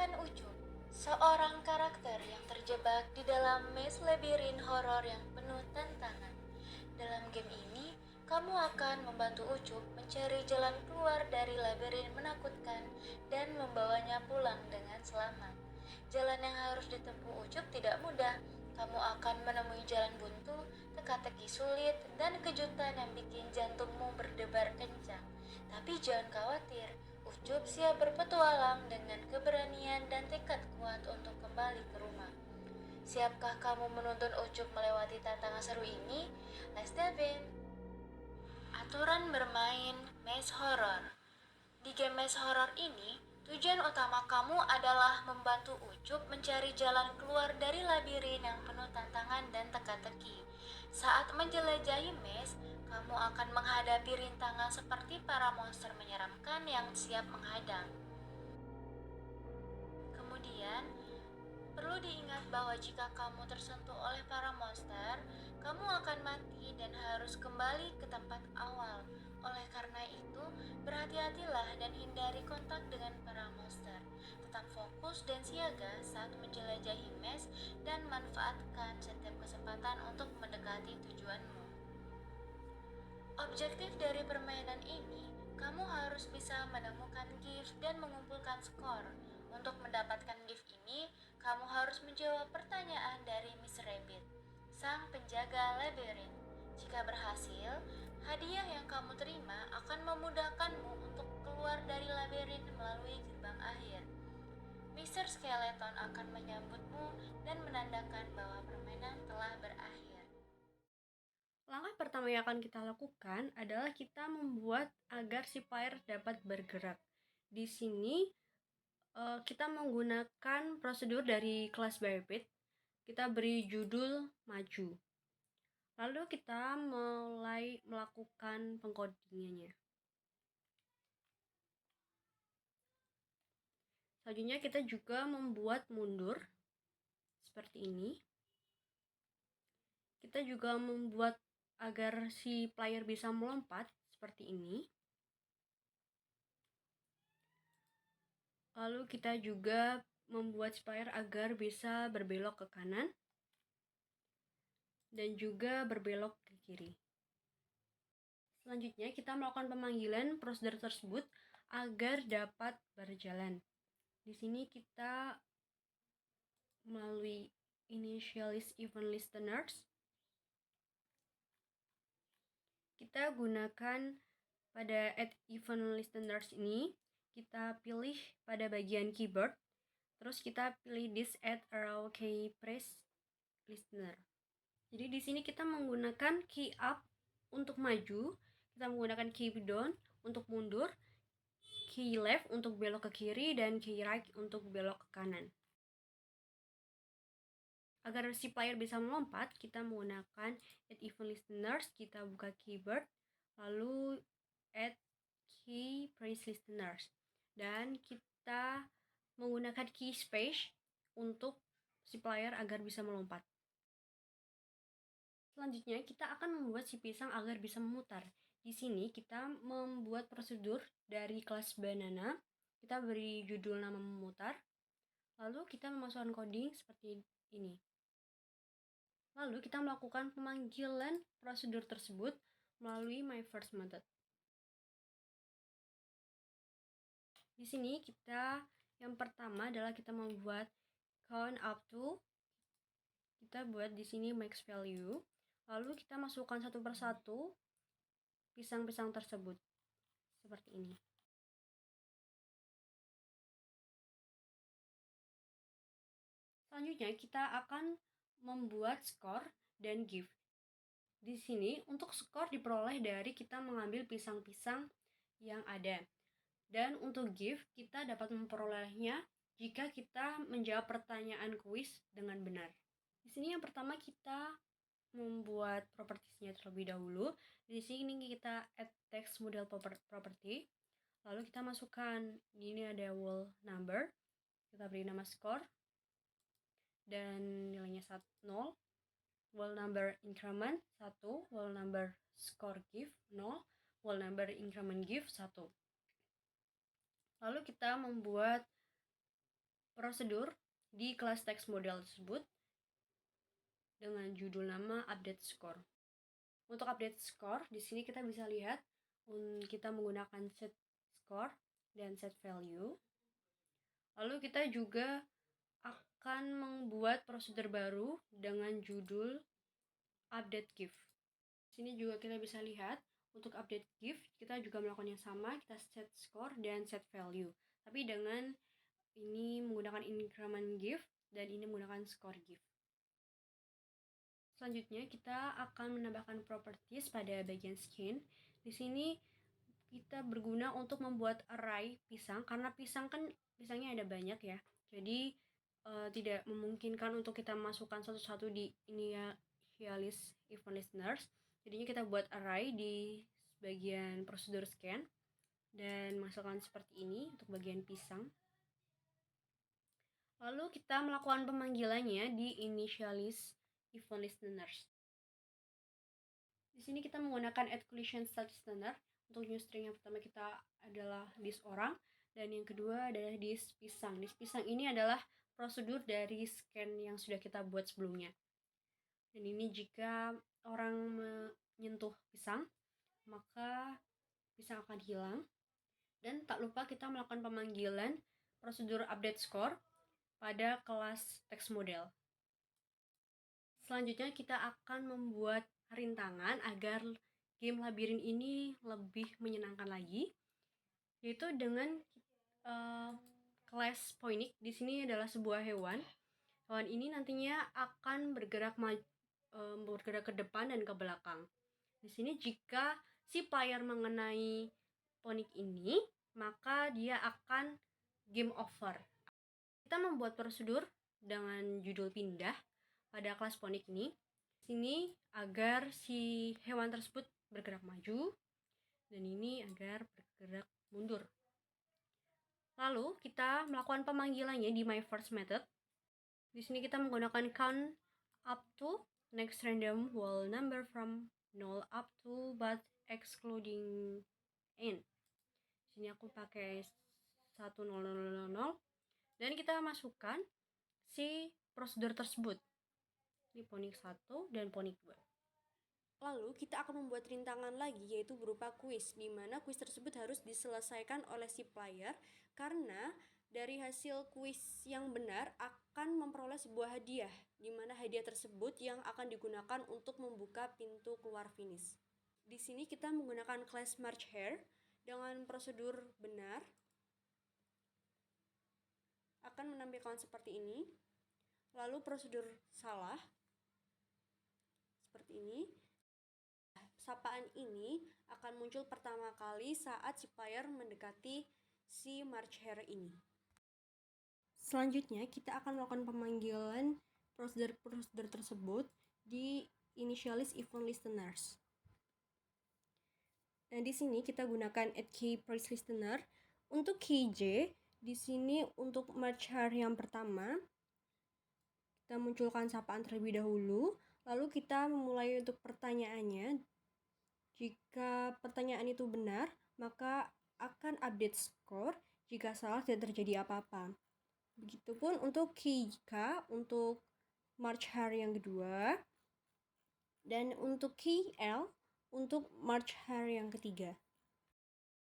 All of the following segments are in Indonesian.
Bayangkan Ucup, seorang karakter yang terjebak di dalam maze labirin horor yang penuh tantangan. Dalam game ini, kamu akan membantu Ucup mencari jalan keluar dari labirin menakutkan dan membawanya pulang dengan selamat. Jalan yang harus ditempuh Ucup tidak mudah. Kamu akan menemui jalan buntu, teka-teki sulit, dan kejutan yang bikin jantungmu berdebar kencang. Tapi jangan khawatir, Ucup siap berpetualang dengan keberanian dan tekad kuat untuk kembali ke rumah. Siapkah kamu menuntun Ucup melewati tantangan seru ini? Let's dive in! Aturan bermain Maze Horror. Di game Maze Horror ini, tujuan utama kamu adalah membantu Ucup mencari jalan keluar dari labirin yang penuh tantangan dan teka-teki. Saat menjelajahi maze, kamu akan menghadapi rintangan seperti para monster menyeramkan yang siap menghadang. Kemudian, perlu diingat bahwa jika kamu tersentuh oleh para monster, kamu akan mati dan harus kembali ke tempat awal. Oleh karena itu, berhati-hatilah dan hindari kontak dengan para monster. Tetap fokus dan siaga saat menjelajahi maze dan manfaatkan setiap kesempatan untuk mendekati tujuanmu. Objektif dari permainan ini, kamu harus bisa menemukan gift dan mengumpulkan skor. Untuk mendapatkan gift ini, kamu harus menjawab pertanyaan dari Miss Rabbit, sang penjaga labirin. Jika berhasil, hadiah yang kamu terima akan memudahkanmu untuk keluar dari labirin melalui gerbang akhir. Mr. Skeleton akan menyambutmu dan menandakan bahwa permainan telah berakhir. Langkah pertama yang akan kita lakukan adalah kita membuat agar si player dapat bergerak. Di sini kita menggunakan prosedur dari kelas Bybit. Kita beri judul maju. Lalu kita mulai melakukan pengkodingannya. Selanjutnya kita juga membuat mundur seperti ini. Kita juga membuat agar si player bisa melompat seperti ini. Lalu kita juga membuat player agar bisa berbelok ke kanan dan juga berbelok ke kiri. Selanjutnya kita melakukan pemanggilan prosedur tersebut agar dapat berjalan. Di sini kita melalui initialize event listeners. Kita gunakan pada add event listeners ini, kita pilih pada bagian keyboard, terus kita pilih this add arrow key press listener. Jadi di sini kita menggunakan key up untuk maju, kita menggunakan key down untuk mundur, key left untuk belok ke kiri, dan key right untuk belok ke kanan. Agar si player bisa melompat, kita menggunakan add event listeners, kita buka keyboard, lalu add key press listeners, dan kita menggunakan key space untuk si player agar bisa melompat. Selanjutnya kita akan membuat si pisang agar bisa memutar. Di sini kita membuat prosedur dari kelas banana. Kita beri judul nama memutar. Lalu kita memasukkan coding seperti ini. Lalu kita melakukan pemanggilan prosedur tersebut melalui my first method. Di sini kita yang pertama adalah kita membuat count up to. Kita buat di sini max value. Lalu kita masukkan satu persatu pisang-pisang tersebut seperti ini. Selanjutnya kita akan membuat skor dan gift. Di sini untuk skor diperoleh dari kita mengambil pisang-pisang yang ada. Dan untuk gift kita dapat memperolehnya jika kita menjawab pertanyaan kuis dengan benar. Di sini yang pertama kita membuat propertiesnya terlebih dahulu. Di sini kita add text model property. Lalu kita masukkan ini ada wall number. Kita beri nama score dan nilainya 0. Wall number increment 1, wall number score gift 0, wall number increment gift 1. Lalu kita membuat prosedur di kelas text model tersebut dengan judul nama update score. Untuk update score, di sini kita bisa lihat kita menggunakan set score dan set value. Lalu kita juga akan membuat prosedur baru dengan judul update give. Di sini juga kita bisa lihat untuk update give kita juga melakukan yang sama, kita set score dan set value. Tapi dengan ini menggunakan increment give dan ini menggunakan score give. Selanjutnya kita akan menambahkan properties pada bagian skin. Di sini kita berguna untuk membuat array pisang karena pisangnya ada banyak ya. Jadi tidak memungkinkan untuk kita masukkan satu-satu di initialize event listeners. Jadinya kita buat array di bagian prosedur scan dan masukkan seperti ini untuk bagian pisang. Lalu kita melakukan pemanggilannya di initialize event listeners. Di sini kita menggunakan add collision start listener. Untuk new string yang pertama kita adalah this orang dan yang kedua adalah this pisang. This pisang ini adalah prosedur dari scan yang sudah kita buat sebelumnya. Dan ini jika orang menyentuh pisang, maka pisang akan hilang. Dan tak lupa kita melakukan pemanggilan prosedur update score pada kelas text model. Selanjutnya kita akan membuat rintangan agar game labirin ini lebih menyenangkan lagi, yaitu dengan class Poinic. Di sini adalah sebuah hewan. Hewan ini nantinya akan bergerak ke depan dan ke belakang. Di sini jika si player mengenai Poinic ini, maka dia akan game over. Kita membuat prosedur dengan judul pindah pada kelas Poinic ini. Sini agar si hewan tersebut bergerak maju dan ini agar bergerak mundur. Lalu kita melakukan pemanggilannya di my first method. Di sini kita menggunakan count up to next random whole number from 0 up to but excluding n. Di sini aku pakai 1000 dan kita masukkan si prosedur tersebut. Ini Poinic 1 dan Poinic 2. Lalu kita akan membuat rintangan lagi yaitu berupa kuis, di mana kuis tersebut harus diselesaikan oleh si player karena dari hasil kuis yang benar akan memperoleh sebuah hadiah, di mana hadiah tersebut yang akan digunakan untuk membuka pintu keluar finish. Di sini kita menggunakan class March Hare dengan prosedur benar akan menampilkan seperti ini. Lalu prosedur salah seperti ini. Sapaan ini akan muncul pertama kali saat si player mendekati si March Hare ini. Selanjutnya kita akan melakukan pemanggilan prosedur tersebut di initialize event listeners. Nah, di sini kita gunakan add key price listener. Untuk key J, di sini untuk March Hare yang pertama, kita munculkan sapaan terlebih dahulu, lalu kita memulai untuk pertanyaannya. Jika pertanyaan itu benar, maka akan update score. Jika salah, tidak terjadi apa-apa. Begitupun untuk key K, untuk March Hare yang kedua, dan untuk key L, untuk March Hare yang ketiga.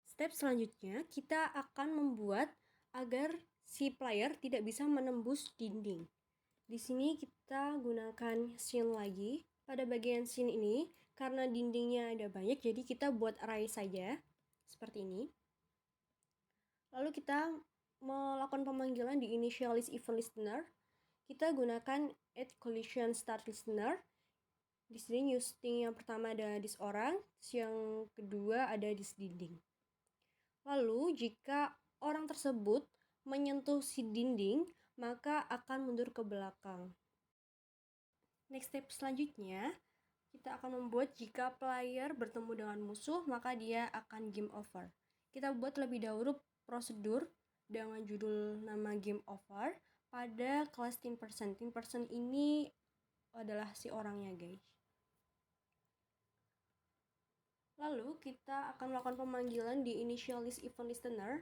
Step selanjutnya, kita akan membuat agar si player tidak bisa menembus dinding. Di sini kita gunakan scene lagi. Pada bagian scene ini, karena dindingnya ada banyak, jadi kita buat array saja, seperti ini. Lalu kita melakukan pemanggilan di initialize event listener. Kita gunakan add collision start listener. Di sini new string yang pertama ada this orang, yang kedua ada this dinding. Lalu jika orang tersebut menyentuh si dinding, maka akan mundur ke belakang. Next step selanjutnya, kita akan membuat jika player bertemu dengan musuh, maka dia akan game over. Kita buat lebih dahulu prosedur dengan judul nama game over pada kelas team person. Team person ini adalah si orangnya, guys. Lalu kita akan melakukan pemanggilan di initialize event listener.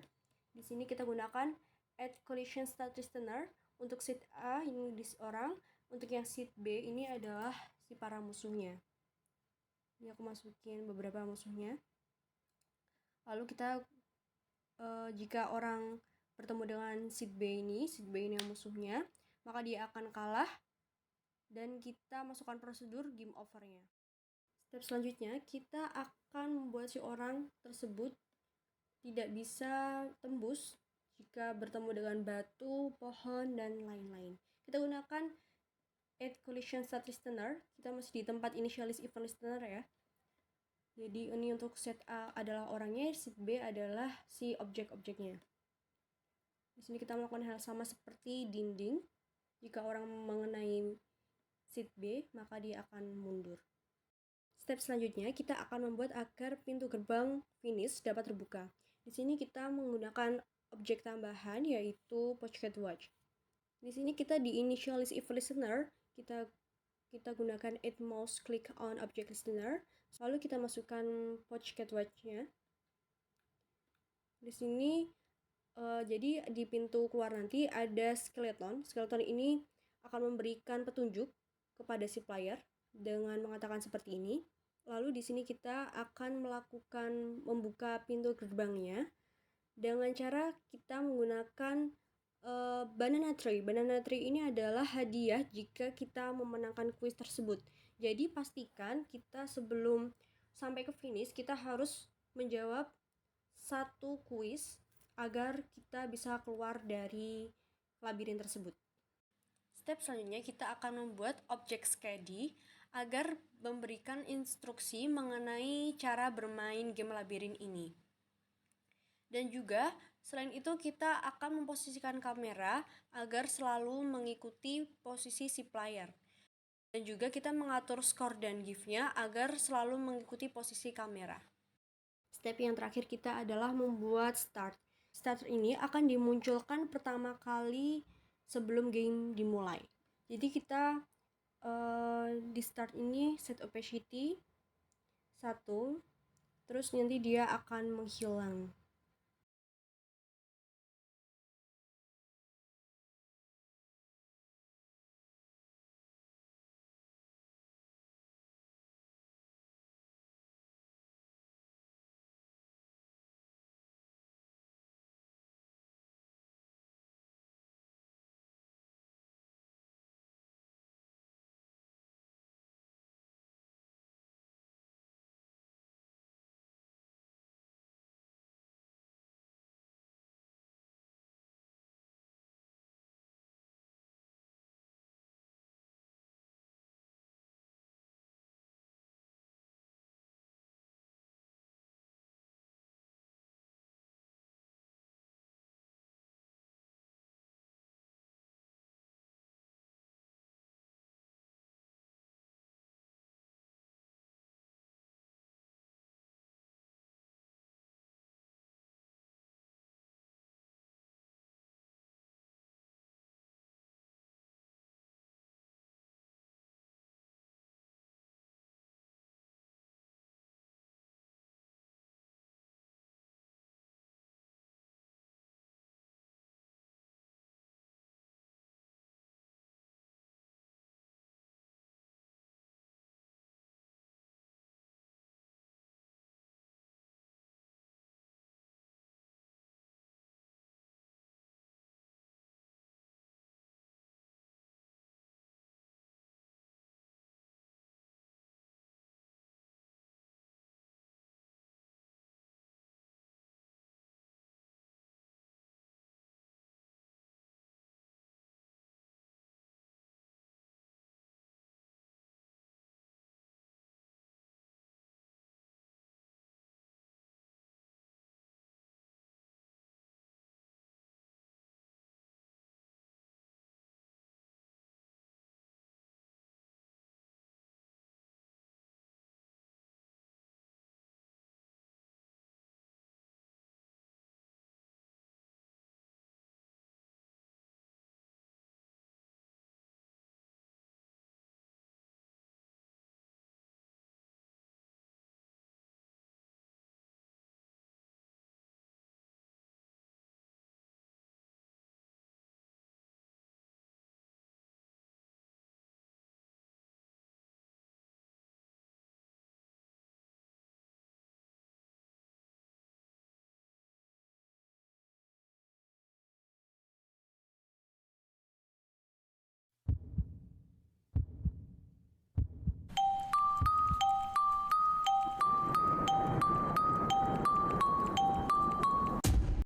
Di sini kita gunakan add collision state listener. Untuk seat A ini orang, untuk yang seat B ini adalah si para musuhnya. Ini aku masukin beberapa musuhnya. Lalu kita jika orang bertemu dengan seat B ini yang musuhnya, maka dia akan kalah dan kita masukkan prosedur game overnya. Step selanjutnya, kita akan membuat si orang tersebut tidak bisa tembus jika bertemu dengan batu, pohon, dan lain-lain. Kita gunakan add collision state listener. Kita masih di tempat initialize event listener ya. Jadi ini untuk set A adalah orangnya, set B adalah si objek-objeknya. Di sini kita melakukan hal sama seperti dinding. Jika orang mengenai set B, maka dia akan mundur. Step selanjutnya, kita akan membuat agar pintu gerbang finish dapat terbuka. Di sini kita menggunakan objek tambahan yaitu pocket watch. Di sini kita di initialize event listener, kita gunakan add mouse click on object listener, lalu kita masukkan pocket watch-nya. Di sini jadi di pintu keluar nanti ada skeleton. Skeleton ini akan memberikan petunjuk kepada si player dengan mengatakan seperti ini. Lalu di sini kita akan membuka pintu gerbangnya dengan cara kita menggunakan banana tree. Banana tree ini adalah hadiah jika kita memenangkan kuis tersebut. Jadi pastikan kita sebelum sampai ke finish kita harus menjawab satu kuis agar kita bisa keluar dari labirin tersebut. Step selanjutnya kita akan membuat objek skedi agar memberikan instruksi mengenai cara bermain game labirin ini. Dan juga selain itu kita akan memposisikan kamera agar selalu mengikuti posisi si player. Dan juga kita mengatur skor dan gift-nya agar selalu mengikuti posisi kamera. Step yang terakhir kita adalah membuat start. Start ini akan dimunculkan pertama kali sebelum game dimulai. Jadi kita di start ini set opacity 1, terus nanti dia akan menghilang.